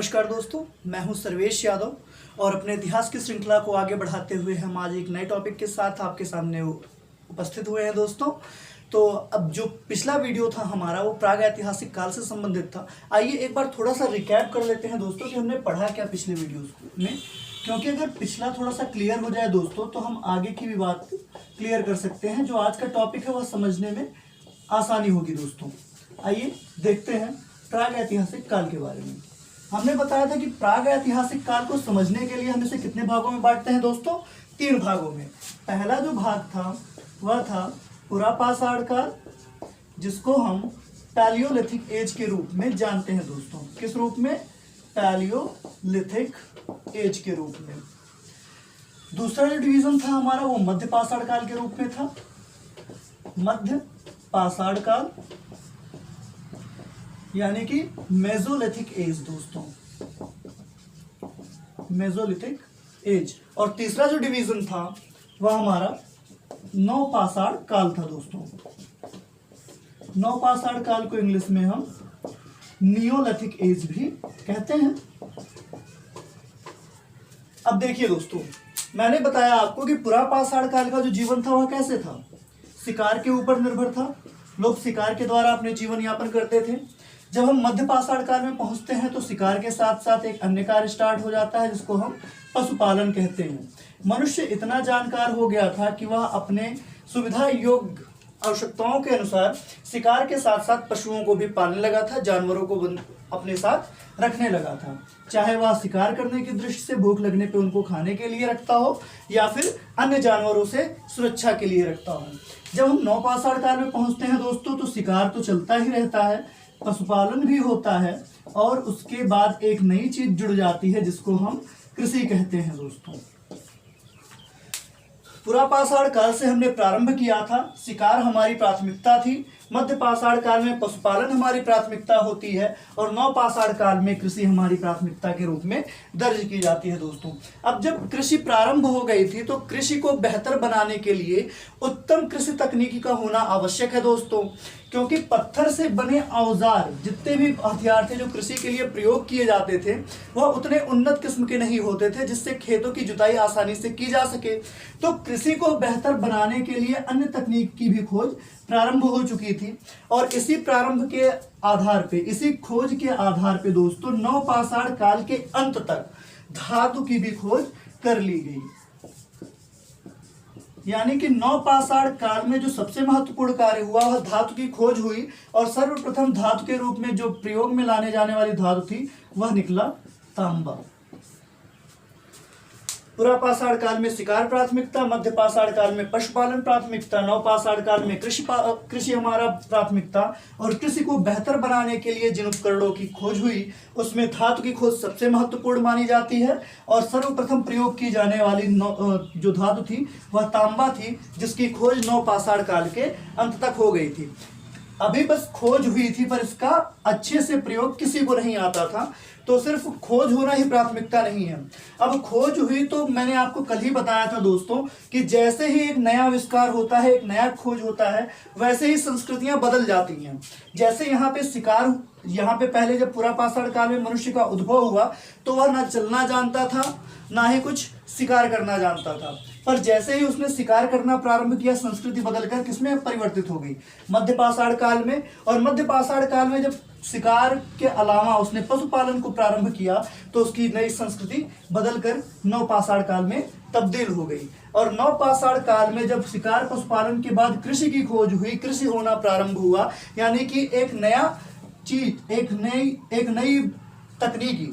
नमस्कार दोस्तों, मैं हूं सर्वेश यादव और अपने इतिहास की श्रृंखला को आगे बढ़ाते हुए हम आज एक नए टॉपिक के साथ आपके सामने उपस्थित हुए हैं दोस्तों। तो अब जो पिछला वीडियो था हमारा वो प्राग ऐतिहासिक काल से संबंधित था। आइए एक बार थोड़ा सा रिकैप कर लेते हैं दोस्तों कि हमने पढ़ा क्या पिछले वीडियोस में, क्योंकि अगर पिछला थोड़ा सा क्लियर हो जाए दोस्तों तो हम आगे की भी बात क्लियर कर सकते हैं। जो आज का टॉपिक है वह समझने में आसानी होगी दोस्तों। आइए देखते हैं प्राग ऐतिहासिक काल के बारे में। हमने बताया था कि प्राग ऐतिहासिक काल को समझने के लिए हम इसे कितने भागों में बांटते हैं दोस्तों? 3 भागों में। पहला जो भाग था वह था पुरापाषाण काल, जिसको हम पैलियोलिथिक एज के रूप में जानते हैं दोस्तों। किस रूप में? पैलियोलिथिक एज के रूप में। दूसरा जो डिवीजन था हमारा वो मध्य पाषाण काल के रूप में था। मध्य पाषाण काल यानी कि मेसोलिथिक एज दोस्तों, मेसोलिथिक एज। और तीसरा जो डिवीजन था वह हमारा नवपाषाण काल था दोस्तों। नवपाषाण काल को इंग्लिश में हम नियोलिथिक एज भी कहते हैं। अब देखिए दोस्तों, मैंने बताया आपको कि पुरापाषाण काल का जो जीवन था वह कैसे था? शिकार के ऊपर निर्भर था। लोग शिकार के द्वारा अपने जीवन यापन करते थे। जब हम मध्य पाषाण काल में पहुंचते हैं तो शिकार के साथ साथ एक अन्य कार्य स्टार्ट हो जाता है जिसको हम पशुपालन कहते हैं। मनुष्य इतना जानकार हो गया था कि वह अपने सुविधा योग्य आवश्यकताओं के अनुसार शिकार के साथ साथ पशुओं को भी पालने लगा था, जानवरों को अपने साथ रखने लगा था। चाहे वह शिकार करने की दृष्टि से भूख लगने पे उनको खाने के लिए रखता हो या फिर अन्य जानवरों से सुरक्षा के लिए रखता हो। जब हम नवपाषाण काल में पहुंचते हैं दोस्तों तो शिकार तो चलता ही रहता है, पशुपालन भी होता है और उसके बाद एक नई चीज जुड़ जाती है जिसको हम कृषि कहते हैं दोस्तों। पुरापाषाण काल से हमने प्रारंभ किया था, शिकार हमारी प्राथमिकता थी। मध्य पाषाण काल में पशुपालन हमारी प्राथमिकता होती है और नवपाषाण काल में कृषि हमारी प्राथमिकता के रूप में दर्ज की जाती है दोस्तों। अब जब कृषि प्रारंभ हो गई थी तो कृषि को बेहतर बनाने के लिए उत्तम कृषि तकनीकी का होना आवश्यक है दोस्तों, क्योंकि पत्थर से बने औजार जितने भी हथियार थे जो कृषि के लिए प्रयोग किए जाते थे वह उतने उन्नत किस्म के नहीं होते थे जिससे खेतों की जुताई आसानी से की जा सके। तो कृषि को बेहतर बनाने के लिए अन्य तकनीक की भी खोज प्रारंभ हो चुकी थी और इसी प्रारंभ के आधार पे, इसी खोज के आधार पे दोस्तों नवपाषाण काल के अंत तक धातु की भी खोज कर ली गई। यानी कि नवपाषाण काल में जो सबसे महत्वपूर्ण कार्य हुआ वह धातु की खोज हुई और सर्वप्रथम धातु के रूप में जो प्रयोग में लाने जाने वाली धातु थी वह निकला तांबा। पुरापाषाण काल में शिकार प्राथमिकता, मध्य पाषाण काल में पशुपालन प्राथमिकता, नवपाषाण काल में कृषि हमारा प्राथमिकता। और कृषि को बेहतर बनाने के लिए जिन उपकरणों की खोज हुई उसमें धातु की खोज सबसे महत्वपूर्ण मानी जाती है और सर्वप्रथम प्रयोग की जाने वाली जो धातु थी वह तांबा थी, जिसकी खोज नवपाषाण काल के अंत तक हो गई थी। अभी बस खोज हुई थी पर इसका अच्छे से प्रयोग किसी को नहीं आता था, तो सिर्फ खोज होना ही प्राथमिकता नहीं है। अब खोज हुई तो मैंने आपको कल ही बताया था दोस्तों कि जैसे ही एक नया आविष्कार होता है, एक नया खोज होता है, वैसे ही संस्कृतियां बदल जाती हैं। जैसे यहाँ पे शिकार, यहाँ पे पहले जब पुरापाषाण काल में मनुष्य का उद्भव हुआ तो वह ना चलना जानता था ना ही कुछ शिकार करना जानता था, पर जैसे ही उसने शिकार करना प्रारंभ किया संस्कृति बदलकर किसमें परिवर्तित हो गई? मध्य पाषाण काल में। और मध्य पाषाण काल में जब शिकार के अलावा उसने पशुपालन को प्रारंभ किया तो उसकी नई संस्कृति बदलकर नवपाषाण काल में तब्दील हो गई। और नवपाषाण काल में जब शिकार पशुपालन के बाद कृषि की खोज हुई, कृषि होना प्रारंभ हुआ, यानी कि एक नया चीज, एक नई तकनीकी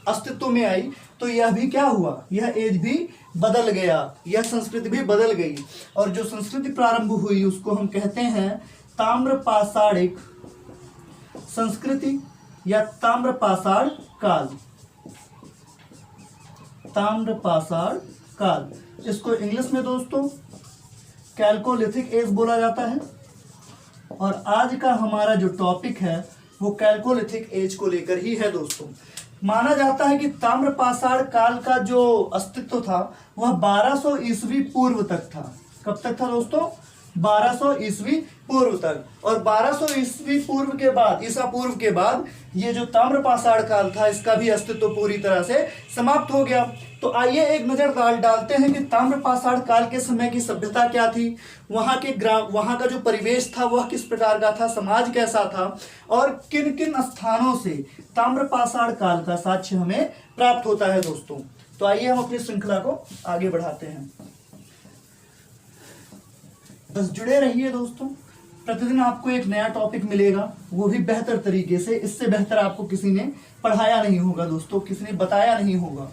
अस्तित्व में आई, तो यह भी क्या हुआ? यह एज भी बदल गया, यह संस्कृति भी बदल गई। और जो संस्कृति प्रारंभ हुई उसको हम कहते हैं ताम्रपाषाणिक संस्कृति या ताम्रपाषाण काल। ताम्रपाषाण काल, इसको इंग्लिश में दोस्तों कैल्कोलिथिक एज बोला जाता है। और आज का हमारा जो टॉपिक है वो कैल्कोलिथिक एज को लेकर ही है दोस्तों। माना जाता है कि ताम्रपाषाण काल का जो अस्तित्व था वह 1200 ईस्वी पूर्व तक था। कब तक था दोस्तों? 1200 ईस्वी पूर्व तक। और 1200 ईस्वी पूर्व के बाद, ईसा पूर्व के बाद, ये जो ताम्रपाषाण काल था इसका भी अस्तित्व पूरी तरह से समाप्त हो गया। तो आइए एक नजर डालते हैं कि ताम्रपाषाण काल के समय की सभ्यता क्या थी, वहां का जो परिवेश था वह किस प्रकार का था, समाज कैसा था, और किन किन स्थानों से ताम्रपाषाण काल का साक्ष्य हमें प्राप्त होता है दोस्तों। तो आइए हम अपनी श्रृंखला को आगे बढ़ाते हैं। बस जुड़े रहिए दोस्तों, प्रतिदिन आपको एक नया टॉपिक मिलेगा, वो भी बेहतर तरीके से। इससे बेहतर आपको किसी ने पढ़ाया नहीं होगा दोस्तों, किसी ने बताया नहीं होगा।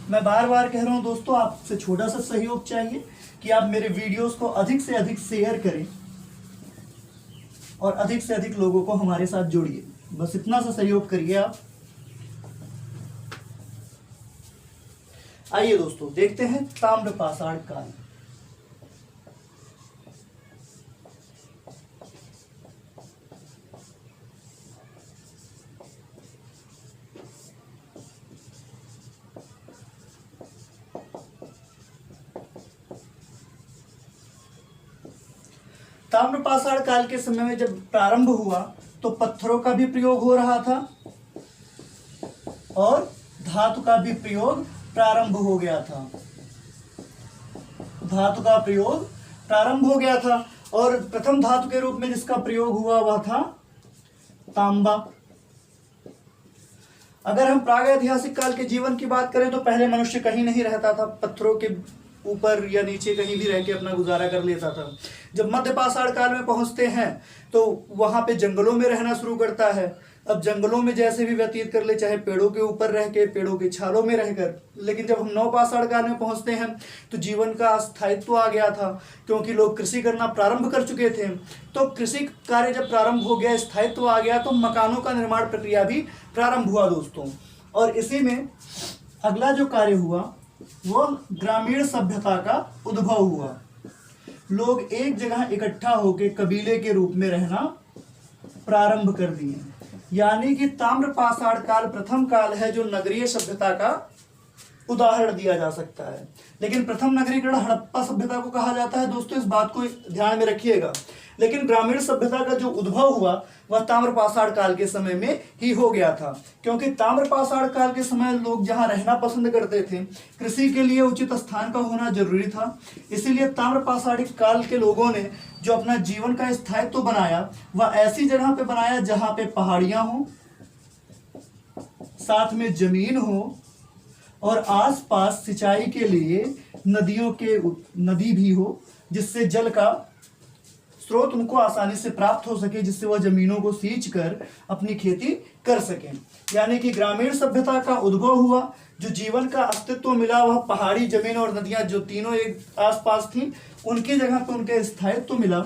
मैं बार बार कह रहा हूं दोस्तों, आपसे छोटा सा सहयोग चाहिए कि आप मेरे वीडियोस को अधिक से अधिक शेयर करें और अधिक से अधिक लोगों को हमारे साथ जोड़िए। बस इतना सा सहयोग करिए आप। आइए दोस्तों देखते हैं ताम्रपाषाण काल। ताम्रपाषाण काल के समय में जब प्रारंभ हुआ तो पत्थरों का भी प्रयोग हो रहा था और धातु का भी प्रयोग प्रारंभ हो गया था। धातु का प्रयोग प्रारंभ हो गया था और प्रथम धातु के रूप में जिसका प्रयोग हुआ वह था तांबा। अगर हम प्रागैतिहासिक काल के जीवन की बात करें तो पहले मनुष्य कहीं नहीं रहता था, पत्थरों के ऊपर या नीचे कहीं भी रह के अपना गुजारा कर लेता था। जब मध्यपाषाण काल में पहुंचते हैं तो वहां पे जंगलों में रहना शुरू करता है। अब जंगलों में जैसे भी व्यतीत कर ले, चाहे पेड़ों के ऊपर रह के, पेड़ों के छालों में रहकर। लेकिन जब हम नवपाषाण काल में पहुंचते हैं तो जीवन का स्थायित्व आ गया था, क्योंकि लोग कृषि करना प्रारंभ कर चुके थे। तो कृषि कार्य जब प्रारंभ हो गया, स्थायित्व आ गया, तो मकानों का निर्माण प्रक्रिया भी प्रारंभ हुआ दोस्तों। और इसी में अगला जो कार्य हुआ वो ग्रामीण सभ्यता का उद्भव हुआ। लोग एक जगह इकट्ठा होकर कबीले के रूप में रहना प्रारंभ कर दिए। यानी कि ताम्रपाषाण काल प्रथम काल है जो नगरीय सभ्यता का उदाहरण दिया जा सकता है। लेकिन प्रथम नगरीकरण हड़प्पा सभ्यता को कहा जाता है दोस्तों, इस बात को ध्यान में रखिएगा। लेकिन ग्रामीण सभ्यता का जो उद्भव हुआ वह ताम्रपाषाण काल के समय में ही हो गया था, क्योंकि ताम्रपाषाण काल के समय लोग जहां रहना पसंद करते थे, कृषि के लिए उचित स्थान का होना जरूरी था। इसीलिए ताम्रपाषाण काल के लोगों ने जो अपना जीवन का स्थायित्व बनाया वह ऐसी जगह पे बनाया जहां पे पहाड़ियां हो, साथ में जमीन हो और आसपास सिंचाई के लिए नदी भी हो, जिससे जल का स्रोत उनको आसानी से प्राप्त हो सके, जिससे वह जमीनों को सींच कर अपनी खेती कर सकें। यानी कि ग्रामीण सभ्यता का उद्भव हुआ, जो जीवन का अस्तित्व मिला वह पहाड़ी, जमीन और नदियां जो तीनों एक आसपास थी उनकी जगह पर उनके स्थायित्व मिला।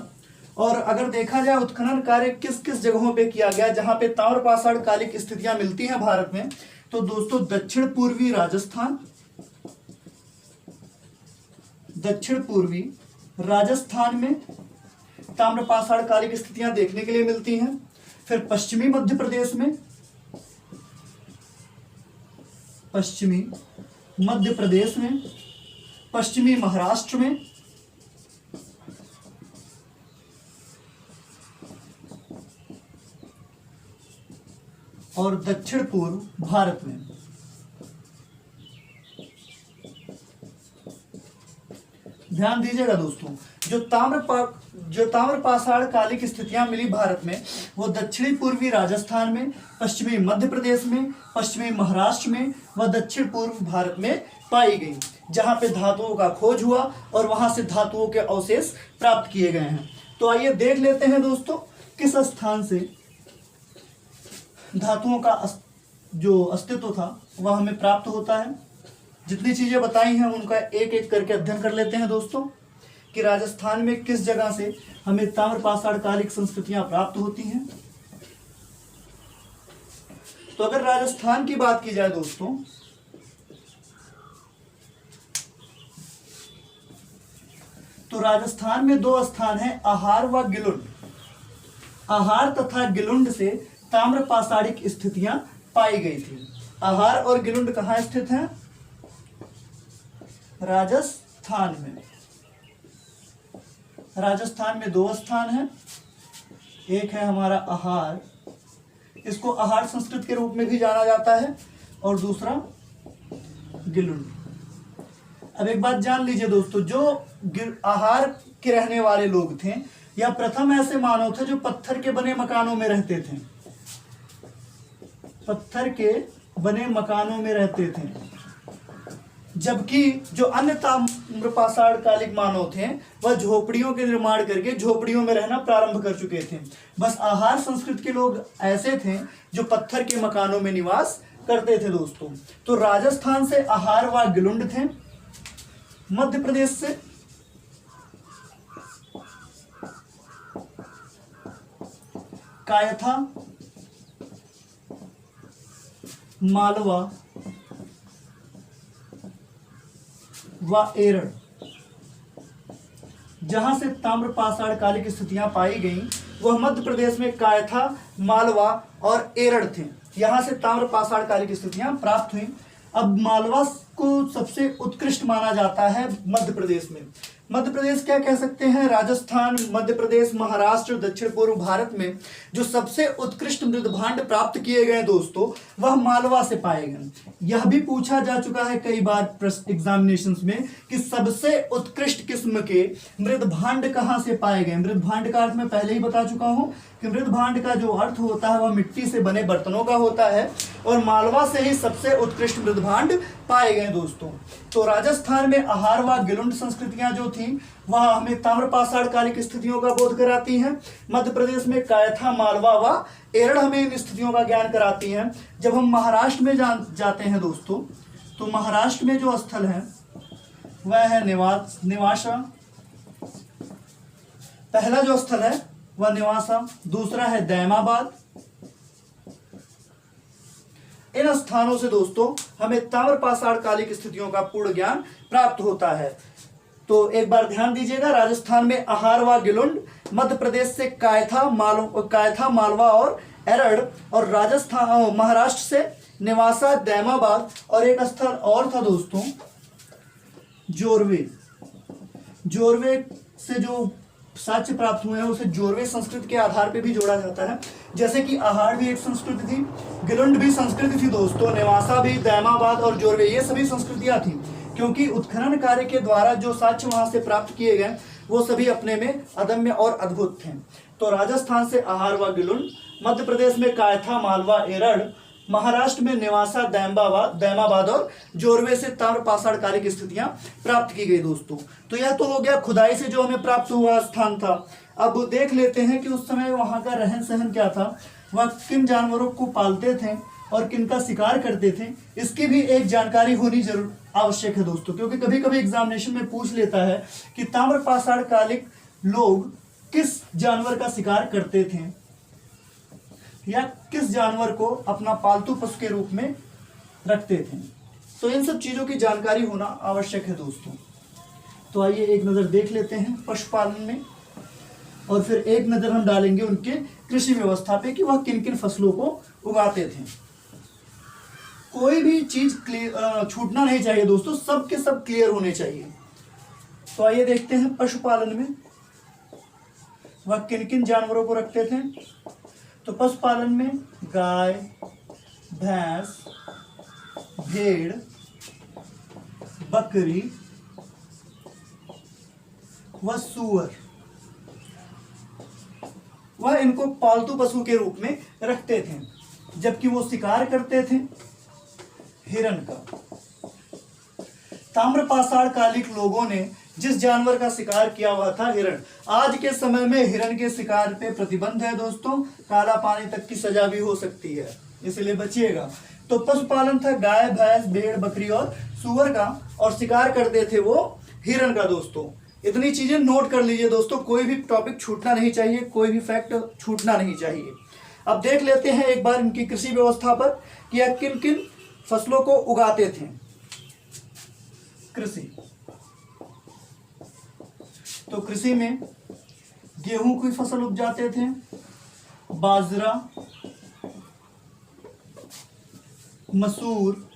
और अगर देखा जाए उत्खनन कार्य किस किस जगहों पे किया गया जहां पे ताम्रपाषाण कालिक स्थितियां मिलती हैं भारत में, तो दोस्तों दक्षिण पूर्वी राजस्थान में ताम्रपाषाण कालिक स्थितियां देखने के लिए मिलती हैं। फिर पश्चिमी मध्य प्रदेश में, पश्चिमी महाराष्ट्र में, और दक्षिण पूर्व भारत में। ध्यान दीजिएगा दोस्तों, जो ताम्रपाषाण कालिक स्थितियां मिली भारत में वो दक्षिणी पूर्वी राजस्थान में, पश्चिमी मध्य प्रदेश में, पश्चिमी महाराष्ट्र में व दक्षिण पूर्व भारत में पाई गई, जहां पे धातुओं का खोज हुआ और वहां से धातुओं के अवशेष प्राप्त किए गए हैं। तो आइए देख लेते हैं दोस्तों किस स्थान से धातुओं का जो अस्तित्व था वह हमें प्राप्त होता है। जितनी चीजें बताई हैं उनका एक एक करके अध्ययन कर लेते हैं दोस्तों, कि राजस्थान में किस जगह से हमें ताम्रपाषाण कालिक संस्कृतियां प्राप्त होती हैं। तो अगर राजस्थान की बात की जाए दोस्तों, तो राजस्थान में दो स्थान हैं, आहार व गिलुंड। आहार तथा गिलुंड से ताम्र पाषाणिक स्थितियां पाई गई थी। आहार और गिलुंड कहाँ स्थित हैं? राजस्थान में। राजस्थान में 2 स्थान हैं, एक है हमारा आहार, इसको आहार संस्कृत के रूप में भी जाना जाता है, और दूसरा गिलुंड। अब एक बात जान लीजिए दोस्तों, जो आहार के रहने वाले लोग थे या प्रथम ऐसे मानव थे जो पत्थर के बने मकानों में रहते थे, पत्थर के बने मकानों में रहते थे, जबकि जो अन्य ताम्र पाषाण कालिक मानव थे वह झोपड़ियों के निर्माण करके झोपड़ियों में रहना प्रारंभ कर चुके थे। बस आहार संस्कृत के लोग ऐसे थे जो पत्थर के मकानों में निवास करते थे दोस्तों। तो राजस्थान से आहार व गिलुंड थे, मध्य प्रदेश से कायथा, मालवा व एरड़, जहां से ताम्र पाषाण कालिक स्थितियां पाई गईं वह मध्य प्रदेश में कायथा, मालवा और एरड़ थे। यहां से ताम्र पाषाण कालिक स्थितियां प्राप्त हुई। अब मालवा को सबसे उत्कृष्ट माना जाता है मध्य प्रदेश में। मध्य प्रदेश क्या कह सकते हैं, राजस्थान, मध्य प्रदेश, महाराष्ट्र, दक्षिण पूर्व भारत में जो सबसे उत्कृष्ट मृदभांड प्राप्त किए गए दोस्तों वह मालवा से पाए गए। यह भी पूछा जा चुका है कई बार एग्जामिनेशंस में कि सबसे उत्कृष्ट किस्म के मृदभांड कहां से पाए गए। मृदभांड का अर्थ मैं पहले ही बता चुका हूं कि मृदभांड का जो अर्थ होता है वह मिट्टी से बने बर्तनों का होता है, और मालवा से ही सबसे उत्कृष्ट मृदभांड पाए गए दोस्तों। तो राजस्थान में आहार व गिलुंड संस्कृतियां जो थी वह हमें ताम्र पाषाण कालिक स्थितियों का बोध कराती हैं। मध्य प्रदेश में कायथा, मालवा व एरड़ हमें इन स्थितियों का ज्ञान कराती हैं। जब हम महाराष्ट्र में जाते हैं दोस्तों, तो महाराष्ट्र में जो स्थल है वह है निवासा। पहला जो स्थल है वह निवासा, दूसरा है दैमाबाद। इन स्थानों से दोस्तों हमें ताम्र पाषाण कालिक स्थितियों का पूर्ण ज्ञान प्राप्त होता है। तो एक बार ध्यान दीजिएगा, राजस्थान में आहार व गिलुंड, मध्य प्रदेश से कायथा, मालवा और एरड़, और राजस्थान महाराष्ट्र से निवासा, दैमाबाद, और एक स्थल और था दोस्तों जोरवे। जोरवे से जो साक्ष्य प्राप्त हुए हैं उसे जोरवे संस्कृत के आधार पर भी जोड़ा जाता है। जैसे कि आहार भी एक संस्कृति थी, गिलुंड भी संस्कृति थी दोस्तों, निवासा भी, दैमाबाद और जोरवे ये सभी संस्कृतियां थी, क्योंकि उत्खनन कार्य के द्वारा जो साक्ष्य वहां से प्राप्त किए गए वो सभी अपने में अदम्य और अद्भुत थे। तो राजस्थान से आहार व गिलुंड, मध्य प्रदेश में कायथा, मालवा, एरड़, महाराष्ट्र में निवासा, दैमाबाद और जोरवे से ताम्र पाषाण कालिक स्थितियां प्राप्त की गई दोस्तों। तो यह तो हो गया खुदाई से जो हमें प्राप्त हुआ स्थान था। अब देख लेते हैं कि उस समय वहां का रहन सहन क्या था, वह किन जानवरों को पालते थे और किन का शिकार करते थे, इसकी भी एक जानकारी होनी जरूर आवश्यक है दोस्तों। क्योंकि कभी कभी एग्जामिनेशन में पूछ लेता है कि ताम्र पाषाण कालिक लोग किस जानवर का शिकार करते थे या किस जानवर को अपना पालतू पशु के रूप में रखते थे। तो इन सब चीजों की जानकारी होना आवश्यक है दोस्तों। तो आइए एक नजर देख लेते हैं पशुपालन में, और फिर एक नजर हम डालेंगे उनके कृषि व्यवस्था पे कि वह किन किन फसलों को उगाते थे। कोई भी चीज छूटना नहीं चाहिए दोस्तों, सब के सब क्लियर होने चाहिए। तो आइए देखते हैं पशुपालन में वह किन किन जानवरों को रखते थे। तो पशुपालन में गाय, भैंस, भेड़, बकरी व सूअर, वह इनको पालतू पशु के रूप में रखते थे। जबकि वो शिकार करते थे हिरण का। ताम्र पाषाण कालिक लोगों ने जिस जानवर का शिकार किया हुआ था हिरण। आज के समय में हिरण के शिकार पे प्रतिबंध है दोस्तों, काला पानी तक की सजा भी हो सकती है, इसलिए बचिएगा। तो पशुपालन था गाय, भैंस, भेड़, बकरी और सूअर का, और शिकार करते थे वो हिरण का दोस्तों। इतनी चीजें नोट कर लीजिए दोस्तों, कोई भी टॉपिक छूटना नहीं चाहिए, कोई भी फैक्ट छूटना नहीं चाहिए। अब देख लेते हैं एक बार इनकी कृषि व्यवस्था पर कि यह किन किन फसलों को उगाते थे। कृषि, तो कृषि में गेहूं की फसल उपजाते थे, बाजरा, मसूर,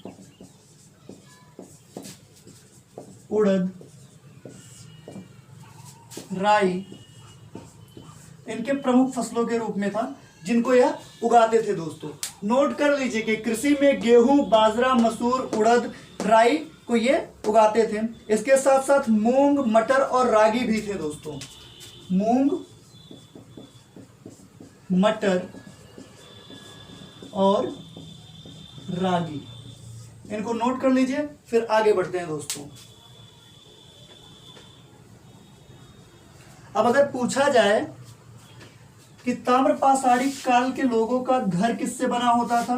उड़द, राई इनके प्रमुख फसलों के रूप में था जिनको यह उगाते थे दोस्तों। नोट कर लीजिए कि कृषि में गेहूं, बाजरा, मसूर, उड़द, राई को ये उगाते थे। इसके साथ साथ मूंग, मटर और रागी भी थे दोस्तों। मूंग, मटर और रागी, इनको नोट कर लीजिए, फिर आगे बढ़ते हैं दोस्तों। अब अगर पूछा जाए कि ताम्रपाषाणी काल के लोगों का घर किससे बना होता था,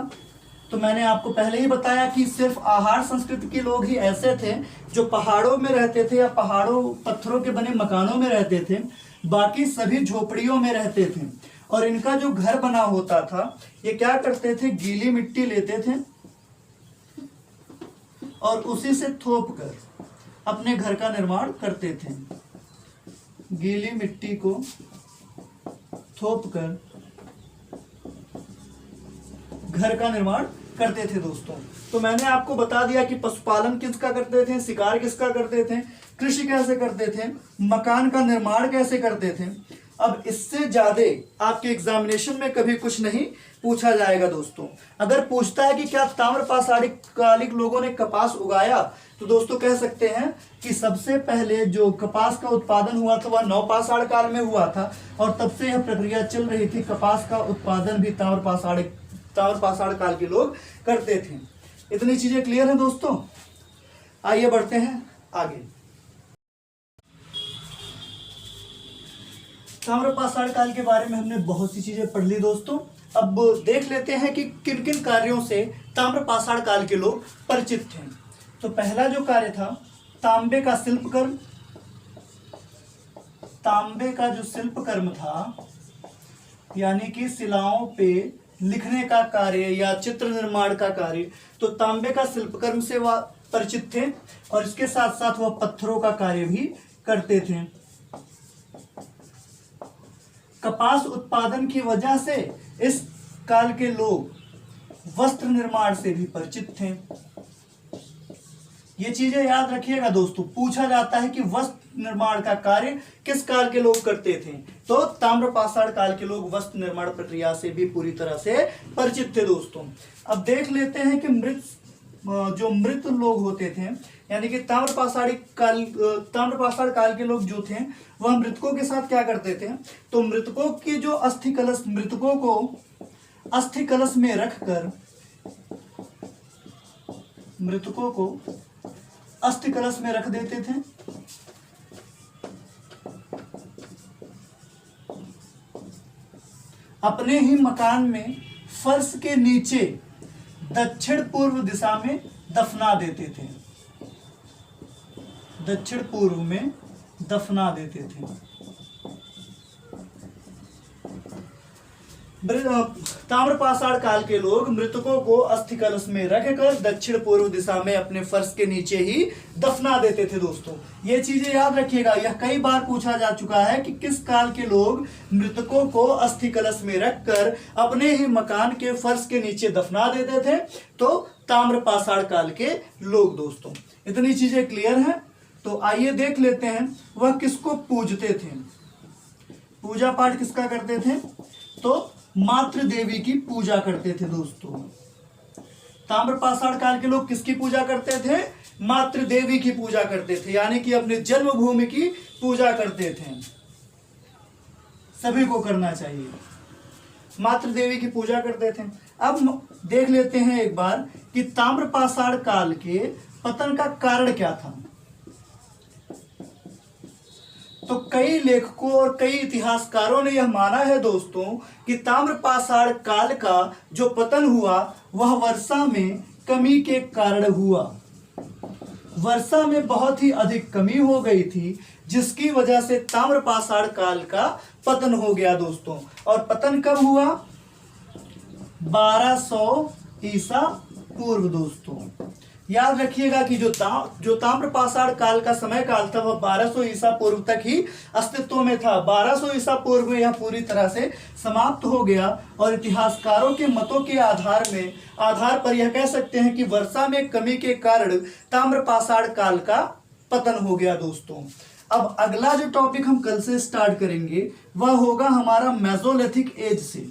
तो मैंने आपको पहले ही बताया कि सिर्फ आहार संस्कृति के लोग ही ऐसे थे जो पहाड़ों में रहते थे या पहाड़ों पत्थरों के बने मकानों में रहते थे, बाकी सभी झोपड़ियों में रहते थे। और इनका जो घर बना होता था, ये क्या करते थे, गीली मिट्टी लेते थे और उसी से थोप कर अपने घर का निर्माण करते थे। गीली मिट्टी को थोप कर घर का निर्माण करते थे दोस्तों। तो मैंने आपको बता दिया कि पशुपालन किसका करते थे, शिकार किसका करते थे, कृषि कैसे करते थे, मकान का निर्माण कैसे करते थे। अब इससे ज्यादा आपके एग्जामिनेशन में कभी कुछ नहीं पूछा जाएगा दोस्तों। अगर पूछता है कि क्या ताम्रपाषाणी कालिक लोगों ने कपास उगाया, तो दोस्तों कह सकते हैं कि सबसे पहले जो कपास का उत्पादन हुआ था वह नवपाषाण काल में हुआ था और तब से यह प्रक्रिया चल रही थी। कपास का उत्पादन भी ताम्रपाषाण काल के लोग करते थे। इतनी चीजें क्लियर हैं दोस्तों। आइए बढ़ते हैं आगे। ताम्रपाषाण काल के बारे में हमने बहुत सी चीजें पढ़ ली दोस्तों। अब देख लेते हैं कि किन किन कार्यों से ताम्रपाषाण काल के लोग परिचित थे। तो पहला जो कार्य था, तांबे का शिल्प कर्म। तांबे का जो शिल्प कर्म था, यानी कि शिलाओं पे लिखने का कार्य या चित्र निर्माण का कार्य, तो तांबे का शिल्प कर्म से वह परिचित थे और इसके साथ साथ वह पत्थरों का कार्य भी करते थे। कपास उत्पादन की वजह से इस काल के लोग वस्त्र निर्माण से भी परिचित थे। ये चीजें याद रखिएगा दोस्तों, पूछा जाता है कि वस्त्र निर्माण का कार्य किस काल के लोग करते थे, तो ताम्रपाषाण काल के लोग वस्त्र निर्माण प्रक्रिया से भी पूरी तरह से परिचित थे दोस्तों। अब देख लेते हैं कि मृत लोग होते थे, यानी कि ताम्रपाषाण काल के लोग जो थे वह मृतकों के साथ क्या करते थे, तो मृतकों की जो मृतकों को अस्थि कलश में रखकर मृतकों को अस्थि कलश में रख देते थे। अपने ही मकान में फर्श के नीचे दक्षिण पूर्व दिशा में दफना देते थे। दक्षिण पूर्व में दफना देते थे। ताम्रपाषाण काल के लोग मृतकों को अस्थि कलश में रखकर दक्षिण पूर्व दिशा में अपने फर्श के नीचे ही दफना देते थे दोस्तों। ये चीजें याद रखिएगा, यह कई बार पूछा जा चुका है कि किस काल के लोग मृतकों को अस्थि कलश में रखकर अपने ही मकान के फर्श के नीचे दफना देते थे, तो ताम्रपाषाण काल के लोग दोस्तों। इतनी चीजें क्लियर हैं। तो आइए देख लेते हैं वह किसको पूजते थे। पूजा पाठ किसका करते थे, तो मातृ देवी की पूजा करते थे दोस्तों। ताम्रपाषाण काल के लोग किसकी पूजा करते थे, मातृ देवी की पूजा करते थे, यानी कि अपने जन्मभूमि की पूजा करते थे। सभी को करना चाहिए, मातृ देवी की पूजा करते थे। अब देख लेते हैं एक बार कि ताम्रपाषाण काल के पतन का कारण क्या था। तो कई लेखकों और कई इतिहासकारों ने यह माना है दोस्तों कि ताम्रपाषाण काल का जो पतन हुआ वह वर्षा में कमी के कारण हुआ। वर्षा में बहुत ही अधिक कमी हो गई थी, जिसकी वजह से ताम्रपाषाण काल का पतन हो गया दोस्तों। और पतन कब हुआ, 1200 ईसा पूर्व दोस्तों। याद रखिएगा कि जो ताम्र पाषाण काल का समय काल था वह 1200 ईसा पूर्व तक ही अस्तित्व में था। 1200 ईसा पूर्व में यह पूरी तरह से समाप्त हो गया और इतिहासकारों के मतों के आधार पर यह कह सकते हैं कि वर्षा में कमी के कारण ताम्र पाषाण काल का पतन हो गया दोस्तों। अब अगला जो टॉपिक हम कल से स्टार्ट करेंगे वह होगा हमारा मेसोलिथिक एज से।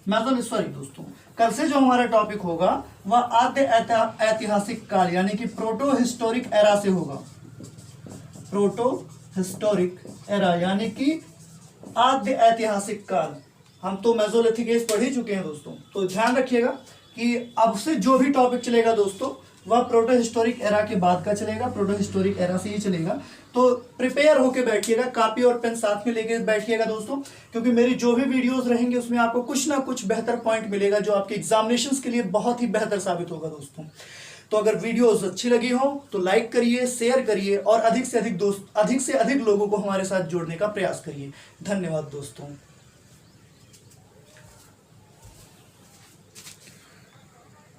दोस्तों कल से जो हमारा टॉपिक होगा वह आद्य ऐतिहासिक काल यानी कि प्रोटो हिस्टोरिक एरा से होगा। प्रोटो हिस्टोरिक एरा यानी कि आद्य ऐतिहासिक काल। हम तो मेसोलिथिक एज पढ़ ही चुके हैं दोस्तों, तो ध्यान रखिएगा कि अब से जो भी टॉपिक चलेगा दोस्तों वह प्रोटो हिस्टोरिक एरा के बाद का चलेगा, प्रोटो हिस्टोरिक एरा से ही चलेगा। तो प्रिपेयर होके बैठिएगा, कॉपी और पेन साथ में लेके बैठिएगा दोस्तों, क्योंकि मेरी जो भी वीडियोस रहेंगे उसमें आपको कुछ ना कुछ बेहतर पॉइंट मिलेगा जो आपके एग्जामिनेशंस के लिए बहुत ही बेहतर साबित होगा दोस्तों। तो अगर वीडियोस अच्छी लगी हो तो लाइक करिए, शेयर करिए और अधिक से अधिक लोगों को हमारे साथ जोड़ने का प्रयास करिए। धन्यवाद दोस्तों।